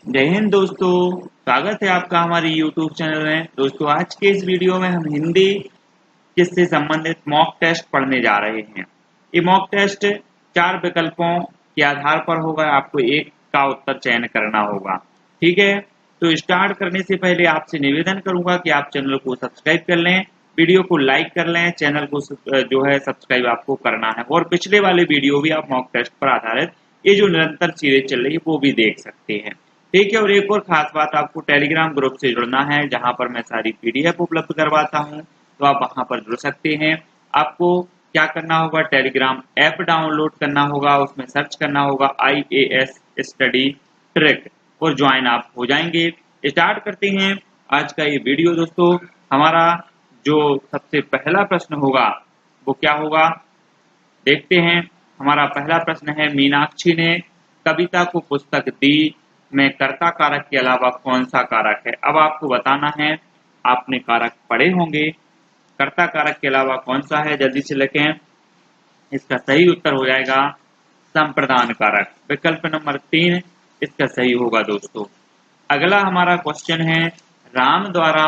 जय हिंद दोस्तों। स्वागत है आपका हमारे YouTube चैनल में। दोस्तों आज के इस वीडियो में हम हिंदी किससे संबंधित मॉक टेस्ट पढ़ने जा रहे हैं। ये मॉक टेस्ट 4 विकल्पों के आधार पर होगा, आपको एक का उत्तर चयन करना होगा। ठीक है, तो स्टार्ट करने से पहले आपसे निवेदन करूंगा कि आप चैनल को सब्सक्राइब कर लें, वीडियो को लाइक कर लें, चैनल को जो है सब्सक्राइब आपको करना है और पिछले वाले वीडियो भी आप मॉक टेस्ट पर आधारित ये जो निरंतर सीरीज चल रही है वो भी देख सकते हैं। ठीक है, और एक और खास बात, आपको टेलीग्राम ग्रुप से जुड़ना है जहां पर मैं सारी PDF उपलब्ध करवाता हूं, तो आप वहां पर जुड़ सकते हैं। आपको क्या करना होगा, टेलीग्राम ऐप डाउनलोड करना होगा, उसमें सर्च करना होगा IAS स्टडी ट्रिक और ज्वाइन आप हो जाएंगे। स्टार्ट करते हैं आज का ये वीडियो। दोस्तों हमारा जो सबसे पहला प्रश्न होगा वो क्या होगा, देखते हैं। हमारा पहला प्रश्न है, मीनाक्षी ने कविता को पुस्तक दी में कर्ता कारक के अलावा कौन सा कारक है। अब आपको बताना है, आपने कारक पढ़े होंगे, कर्ता कारक के अलावा कौन सा है, जल्दी से लिखें। इसका सही उत्तर हो जाएगा संप्रदान कारक, विकल्प नंबर 3 इसका सही होगा। दोस्तों अगला हमारा क्वेश्चन है, राम द्वारा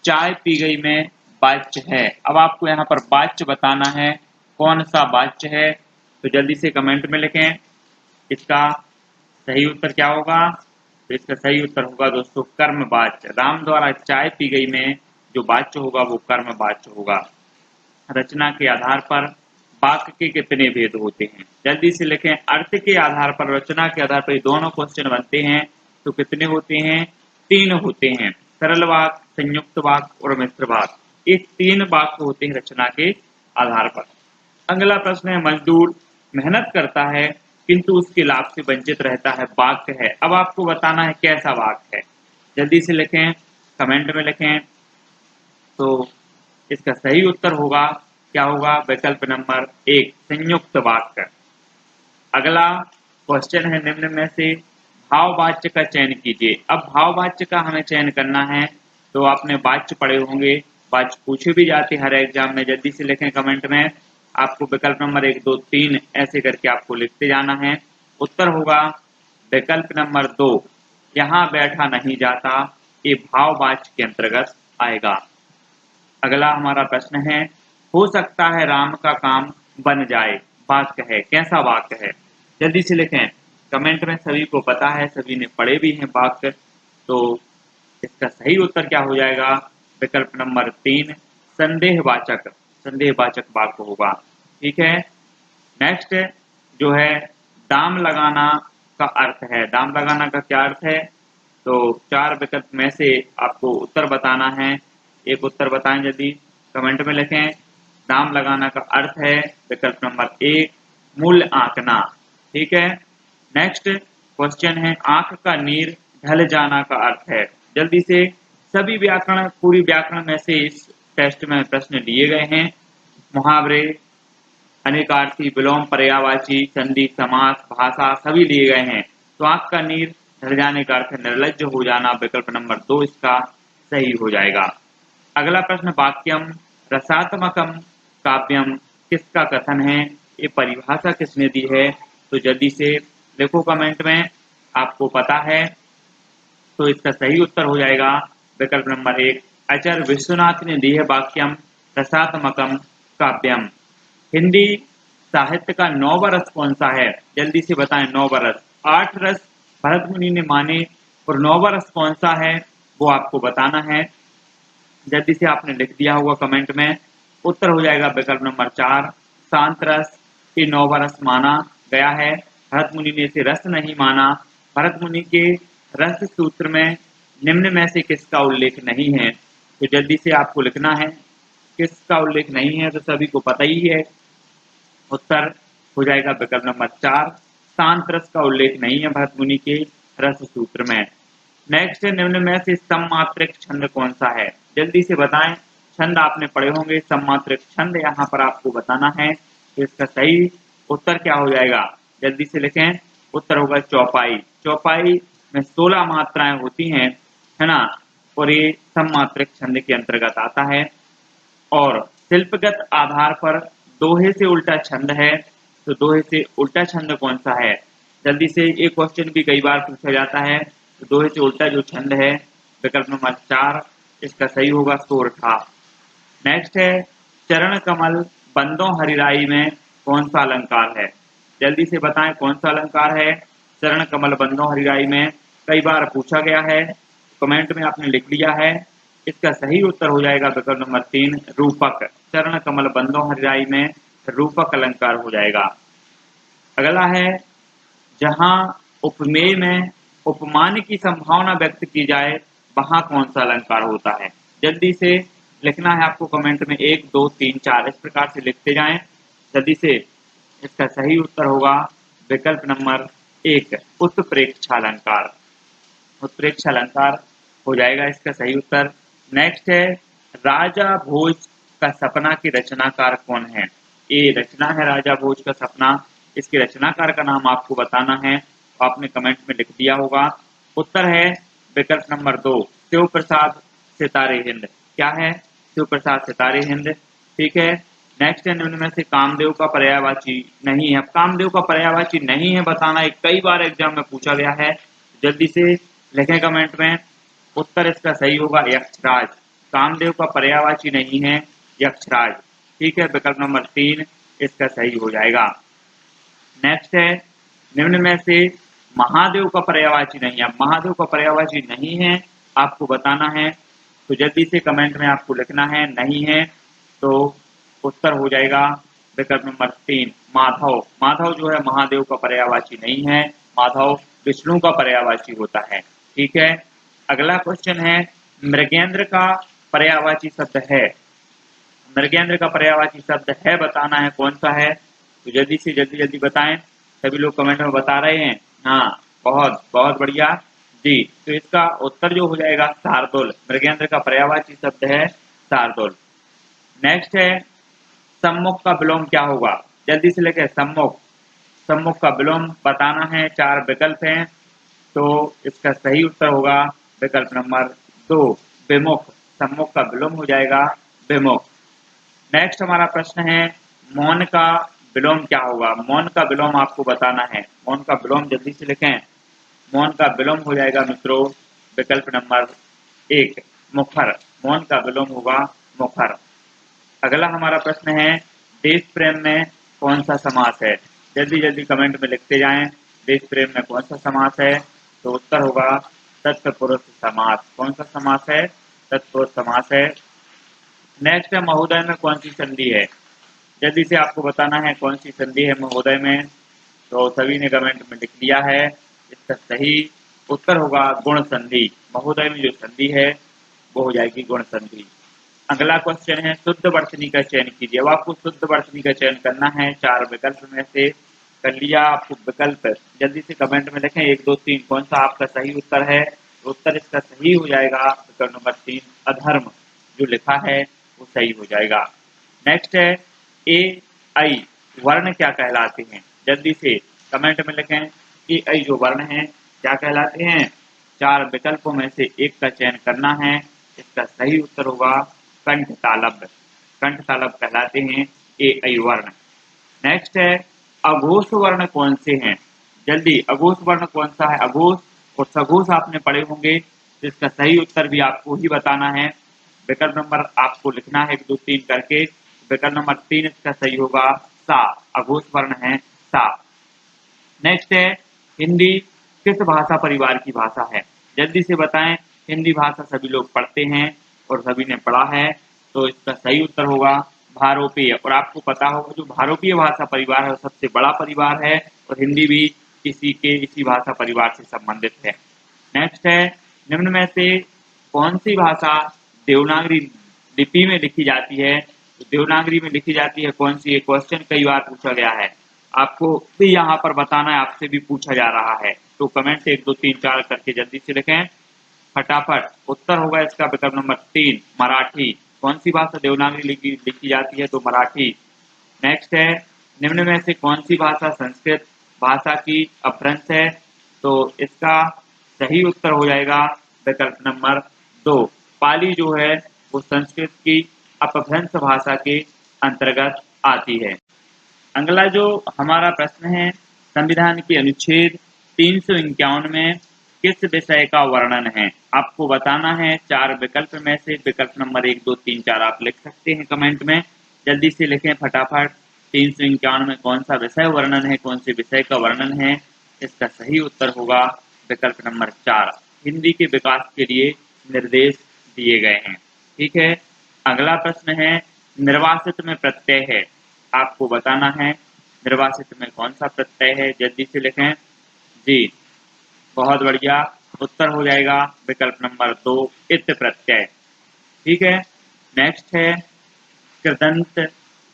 चाय पी गई में वाच्य है। अब आपको यहाँ पर वाच्य बताना है, कौन सा वाच्य है, तो जल्दी से कमेंट में लिखें। इसका सही उत्तर क्या होगा, तो इसका सही उत्तर होगा दोस्तों कर्म वाच्य। राम द्वारा चाय पी गई में जो वाच्य होगा वो कर्म वाच्य होगा। रचना के आधार पर वाक्य के कितने भेद होते हैं, जल्दी से लिखें। अर्थ के आधार पर, रचना के आधार पर ये दोनों क्वेश्चन बनते हैं, तो कितने होते हैं, 3 होते हैं। सरल वाक्य, संयुक्त वाक्य और मिश्र वाक्य, ये 3 वाक्य होते हैं रचना के आधार पर। अगला प्रश्न है, मजदूर मेहनत करता है किंतु उसके लाभ से वंचित रहता है, वाक्य है। अब आपको बताना है कैसा वाक्य है, जल्दी से लिखें, कमेंट में लिखें। तो इसका सही उत्तर होगा, क्या होगा, विकल्प नंबर 1 संयुक्त वाक्य। अगला क्वेश्चन है, निम्न में से भाववाच्य का चयन कीजिए। अब भाववाच्य का हमें चयन करना है, तो आपने वाच्य पढ़े होंगे, वाच्य पूछे भी जाते हर एग्जाम में। जल्दी से लिखें कमेंट में, आपको विकल्प नंबर 1 2 3 ऐसे करके आपको लिखते जाना है। उत्तर होगा विकल्प नंबर 2, यहाँ बैठा नहीं जाता, ये भाववाच्य के अंतर्गत आएगा। अगला हमारा प्रश्न है, हो सकता है राम का काम बन जाए, वाक्य है, कैसा वाक्य है, जल्दी से लिखें कमेंट में। सभी को पता है, सभी ने पढ़े भी हैं वाक्य, तो इसका सही उत्तर क्या हो जाएगा, विकल्प नंबर 3 संदेहवाचक, संदेहवाचक वाक्य होगा। ठीक है, नेक्स्ट जो है दाम लगाना का अर्थ है। दाम लगाना का क्या अर्थ है, तो 4 विकल्प में से आपको उत्तर बताना है, एक उत्तर बताएं, यदि कमेंट में लिखें। दाम लगाना का अर्थ है विकल्प नंबर 1 मूल्य आंकना। ठीक है, नेक्स्ट क्वेश्चन है, आंख का नीर ढल जाना का अर्थ है। जल्दी से सभी व्याकरण, पूरी व्याकरण में से इस टेस्ट में प्रश्न लिए गए हैं। मुहावरे, अनेकार्थी, विलोम, पर्यायवाची, संधि, समास, भाषा सभी लिए गए हैं। तो आंख का नीर ढल जाने का अर्थ निर्लज्ज हो जाना, विकल्प नंबर 2 इसका सही हो जाएगा। अगला प्रश्न, वाक्यम रसात्मकम काव्यम किसका कथन है, ये परिभाषा किसने दी है, तो जल्दी से देखो कमेंट में, आपको पता है, तो इसका सही उत्तर हो जाएगा विकल्प नंबर 1 आचार्य विश्वनाथ ने दी है वाक्यम रसात्मकम काव्यम। हिंदी साहित्य का 9वां रस कौन सा है, जल्दी से बताएं। 9वां रस, 8 रस भरत मुनि ने माने और 9वां रस कौन सा है वो आपको बताना है। जल्दी से आपने लिख दिया होगा कमेंट में, उत्तर हो जाएगा विकल्प नंबर 4 शांत रस, ये 9वां रस माना गया है। भरत मुनि ने इसे रस नहीं माना। भरत मुनि के रस सूत्र में निम्न में से किसका उल्लेख नहीं है, तो जल्दी से आपको लिखना है किसका उल्लेख नहीं है, तो सभी को पता ही है, उत्तर हो जाएगा विकल्प नंबर 4 शांत रस का उल्लेख नहीं है भरत मुनि के रस सूत्र में। नेक्स्ट, निम्न में से सममात्रिक छंद कौन सा है, जल्दी से बताएं। छंद आपने पढ़े होंगे, सममात्रिक छंद यहाँ पर आपको बताना है, तो इसका सही उत्तर क्या हो जाएगा, जल्दी से लिखें। उत्तर होगा चौपाई। चौपाई में 16 मात्राएं होती हैं, है ना, और ये सममात्रिक छंद के अंतर्गत आता है। और शिल्पगत आधार पर दोहे से उल्टा छंद है, तो दोहे से उल्टा छंद कौन सा है, जल्दी से, ये क्वेश्चन भी कई बार पूछा जाता है। तो दोहे से उल्टा जो छंद है विकल्प नंबर 4 इसका सही होगा सोरठा। नेक्स्ट है चरण कमल बंदों हरिराई में कौन सा अलंकार है? जल्दी से बताएं कौन सा अलंकार है चरण कमल बंदों हरिराई में। कई बार पूछा गया है, कमेंट में आपने लिख लिया है। इसका सही उत्तर हो जाएगा विकल्प नंबर 3 रूपक। चरण कमल बंदों हरिराई में रूपक अलंकार हो जाएगा। अगला है जहां उपमेय में उपमान की संभावना व्यक्त की जाए वहां कौन सा अलंकार होता है? जल्दी से लिखना है आपको कमेंट में 1 2 3 4 इस प्रकार से लिखते जाएं जल्दी से। इसका सही उत्तर होगा विकल्प नंबर 1 उत्प्रेक्ष अलंकार। उत्प्रेक्ष अलंकार हो जाएगा इसका सही उत्तर। नेक्स्ट है राजा भोज का सपना की रचनाकार कौन है? ये रचना है राजा भोज का सपना, इसके रचनाकार का नाम आपको बताना है, तो आपने कमेंट में लिख दिया होगा। उत्तर है विकल्प नंबर 2 शिव प्रसाद सितारे हिंद। क्या है? शिव प्रसाद सितारे हिंद। ठीक है। नेक्स्ट है निम्न में से कामदेव का पर्यायवाची नहीं है। कामदेव का पर्यायवाची नहीं है बताना, एक कई बार एग्जाम में पूछा गया है, जल्दी से लिखें कमेंट में। उत्तर इसका सही होगा यक्षराज। कामदेव का पर्यायवाची नहीं है यक्षराज। ठीक है, विकल्प नंबर 3 इसका सही हो जाएगा। नेक्स्ट है निम्न में से महादेव का पर्यायवाची नहीं है। महादेव का पर्यायवाची नहीं है आपको बताना है, तो जल्दी से कमेंट में आपको लिखना है नहीं है, तो उत्तर हो जाएगा विकल्प नंबर 3 माधव। माधव जो है महादेव का पर्यायवाची नहीं है, माधव विष्णु का पर्यायवाची होता है। ठीक है। अगला क्वेश्चन है मृगेंद्र का पर्यायवाची शब्द है। मृगेंद्र का पर्यायवाची शब्द है बताना है कौन सा है, तो जल्दी से जल्दी बताएं। सभी लोग कमेंट में बता रहे हैं। हाँ, बहुत बहुत बढ़िया जी। तो इसका उत्तर जो हो जाएगा शार्दुल। मृगेंद्र का पर्यायवाची शब्द है शार्दुल। नेक्स्ट है सम्मुख का विलोम क्या होगा? जल्दी से लेके सम्मुख। सम्मुख का विलोम बताना है, 4 विकल्प हैं, तो इसका सही उत्तर होगा विकल्प नंबर 2 विमुख। सम्मुख का विलोम हो जाएगा विमुख। नेक्स्ट हमारा प्रश्न है मौन का विलोम क्या होगा? मौन का विलोम आपको बताना है। मौन का विलोम जल्दी से लिखें। मौन का विलोम हो जाएगा मित्रों विकल्प नंबर 1 मुखर। मौन का विलोम होगा मुखर। अगला हमारा प्रश्न है देश प्रेम में कौन सा समास है? जल्दी कमेंट में लिखते जाएं। देश प्रेम में कौन सा समास है, तो उत्तर होगा तत्पुरुष समास। कौन सा समास है? तत्पुरुष समास है। नेक्स्ट है महोदय में कौन सी संधि है? जल्दी से आपको बताना है कौन सी संधि है महोदय में, तो सभी ने कमेंट में लिख दिया है। इसका सही उत्तर होगा गुण संधि। महोदय में जो संधि है वो हो जाएगी गुण संधि। अगला क्वेश्चन है शुद्ध वर्तनी का चयन कीजिए। अब आपको शुद्ध वर्तनी का चयन करना है, 4 विकल्प में से कर लिया आपको विकल्प, जल्दी से कमेंट में लिखें 1 2 3 कौन सा आपका सही उत्तर है। तो उत्तर इसका सही हो जाएगा विकल्प नंबर 3 अधर्म। जो लिखा है वो सही हो जाएगा। नेक्स्ट है ए आई वर्ण क्या कहलाते हैं? जल्दी से कमेंट में लिखें ए आई जो वर्ण है क्या कहलाते हैं। 4 विकल्पों में से एक का चयन करना है। इसका सही उत्तर होगा कंठ तालब। कंठ तालब कहलाते हैं ए आई वर्ण। नेक्स्ट है अघोष वर्ण कौन से हैं? जल्दी, अघोष वर्ण कौन सा है? अघोष और सघोष आपने पढ़े होंगे, जिसका सही उत्तर भी आपको ही बताना है। विकल्प नंबर आपको लिखना है 1 2 3 करके। विकल्प नंबर 3 इसका सही होगा सा। अघोष वर्ण है सा। नेक्स्ट है हिंदी किस भाषा परिवार की भाषा है? जल्दी से बताएं। हिंदी भाषा सभी लोग पढ़ते हैं और सभी ने पढ़ा है, तो इसका सही उत्तर होगा भारोपीय। और आपको पता होगा जो भारोपीय भाषा परिवार है वो सबसे बड़ा परिवार है, और हिंदी भी इसी भाषा परिवार से संबंधित है। नेक्स्ट है निम्न में से कौन सी भाषा देवनागरी लिपि में लिखी जाती है? तो देवनागरी में लिखी जाती है कौन सी? ये क्वेश्चन कई बार पूछा गया है, आपको भी यहाँ पर बताना है, आपसे भी पूछा जा रहा है। तो कमेंट से 1 2 3 4 करके जल्दी से लिखें फटाफट। उत्तर होगा इसका विकल्प नंबर 3 मराठी। कौन सी भाषा देवनागरी लिखी जाती है? तो मराठी। नेक्स्ट है निम्न में से कौन सी भाषा संस्कृत भाषा की अपभ्रंश है? तो इसका सही उत्तर हो जाएगा विकल्प नंबर 2 पाली जो है वो संस्कृत की अपभ्रंश भाषा के अंतर्गत आती है। अगला जो हमारा प्रश्न है संविधान के अनुच्छेद 351 में किस विषय का वर्णन है? आपको बताना है 4 विकल्प में से विकल्प नंबर 1, 2, 3, 4 आप लिख सकते हैं कमेंट में। जल्दी से लिखें फटाफट। 351 में कौन सा विषय वर्णन है, कौन से विषय का वर्णन है? इसका सही उत्तर होगा विकल्प नंबर 4। हिंदी के विकास के लिए निर्देश दिए गए हैं। ठीक है, अगला प्रश्न है निर्वासित में प्रत्यय है। आपको बताना है निर्वासित में कौन सा प्रत्यय है। जल्दी से लिखें जी। बहुत बढ़िया, उत्तर हो जाएगा विकल्प नंबर 2 इत प्रत्यय। ठीक है, नेक्स्ट है कृदंत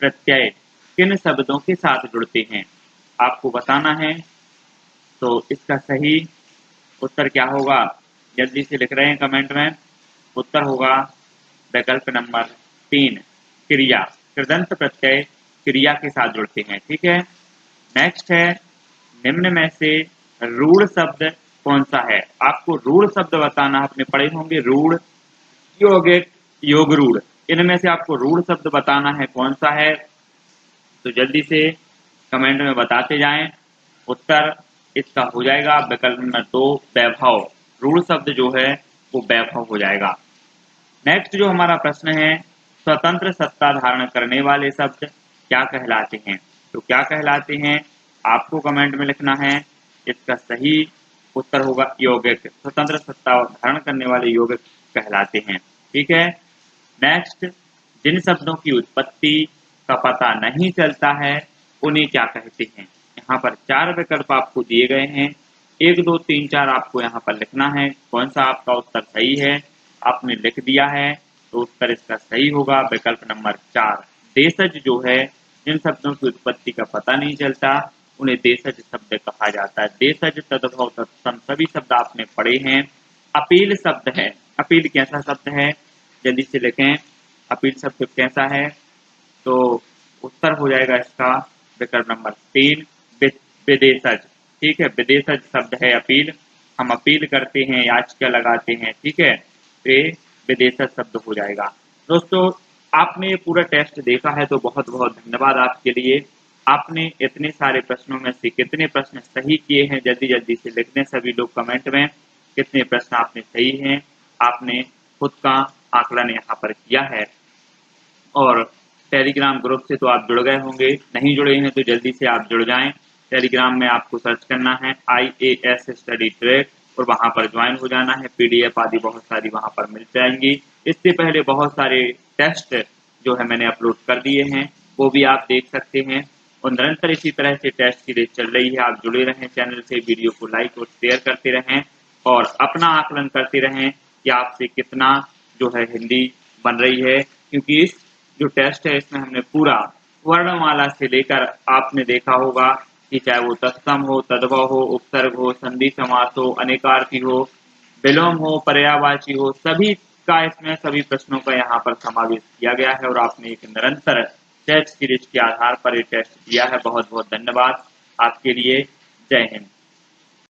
प्रत्यय किन शब्दों के साथ जुड़ते हैं? आपको बताना है, तो इसका सही उत्तर क्या होगा? जल्दी से लिख रहे हैं कमेंट में। उत्तर होगा विकल्प नंबर 3 क्रिया। कृदंत प्रत्यय क्रिया के साथ जुड़ते हैं। ठीक है, नेक्स्ट है निम्न में से रूढ़ शब्द कौन सा है? आपको रूढ़ शब्द बताना, आपने पढ़े होंगे रूढ़, यौगिक, योग रूढ़। इनमें से आपको रूढ़ शब्द बताना है कौन सा है, तो जल्दी से कमेंट में बताते जाएं। उत्तर इसका हो जाएगा विकल्प नंबर 2 वैभव। रूढ़ शब्द जो है वो वैभव हो जाएगा। नेक्स्ट जो हमारा प्रश्न है स्वतंत्र सत्ता धारण करने वाले शब्द क्या कहलाते हैं? तो क्या कहलाते हैं आपको कमेंट में लिखना है। इसका सही उत्तर होगा यौगिक। स्वतंत्र सत्ता धारण करने वाले यौगिक कहलाते हैं। ठीक है, नेक्स्ट जिन शब्दों की उत्पत्ति का पता नहीं चलता है उन्हें क्या कहते हैं? यहाँ पर 4 विकल्प आपको दिए गए हैं। 1, 2, 3, 4 आपको यहाँ पर लिखना है। कौन सा आपका उत्तर सही है? आपने लिख दिया है, तो उत्तर इसका सही होगा विकल्प नंबर 4 देशज जो है। जिन शब्दों की उत्पत्ति का पता नहीं चलता उन्हें देशज शब्द कहा जाता है। देशज, तद्भव, तत्सम सभी शब्द आपने पढ़े हैं। अपील शब्द है। अपील कैसा शब्द है? जल्दी से लिखें अपील शब्द कैसा है, तो उत्तर हो जाएगा इसका विकल्प नंबर 3 विदेशज। ठीक है, विदेशज शब्द है अपील। हम अपील करते हैं, याचिका लगाते हैं। ठीक है, तो ये विदेशज शब्द हो जाएगा। दोस्तों आपने ये पूरा टेस्ट देखा है तो बहुत बहुत धन्यवाद आपके लिए। आपने इतने सारे प्रश्नों में से कितने प्रश्न सही किए हैं जल्दी जल्दी से लिख दें सभी लोग कमेंट में। कितने प्रश्न आपने सही हैं, आपने खुद का आकलन यहाँ पर किया है। और टेलीग्राम ग्रुप से तो आप जुड़ गए होंगे, नहीं जुड़े हैं तो जल्दी से आप जुड़ जाएं। टेलीग्राम में आपको सर्च करना है IAS स्टडी ट्रैक और वहां पर ज्वाइन हो जाना है। PDF आदि बहुत सारी वहां पर मिल जाएंगी। इससे पहले बहुत सारे टेस्ट जो है मैंने अपलोड कर दिए हैं, वो भी आप देख सकते हैं। और निरंतर इसी तरह से टेस्ट सीरीज चल रही है। आप जुड़े रहें चैनल से, वीडियो को लाइक और शेयर करते रहें और अपना आकलन करते रहें कि आपसे कितना जो है हिंदी बन रही है। क्योंकि इस जो टेस्ट है इसमें हमने पूरा वर्णमाला से लेकर, आपने देखा होगा कि चाहे वो तत्सम हो, तद्भव हो, उपसर्ग हो, संधि समास हो, अनेकार्थी हो, विलोम हो, पर्यायवाची हो, सभी का इसमें सभी प्रश्नों का यहाँ पर समावेश किया गया है। और आपने एक निरंतर टेस्ट सीरीज के आधार पर ये टेस्ट दिया है। बहुत बहुत धन्यवाद आपके लिए। जय हिंद।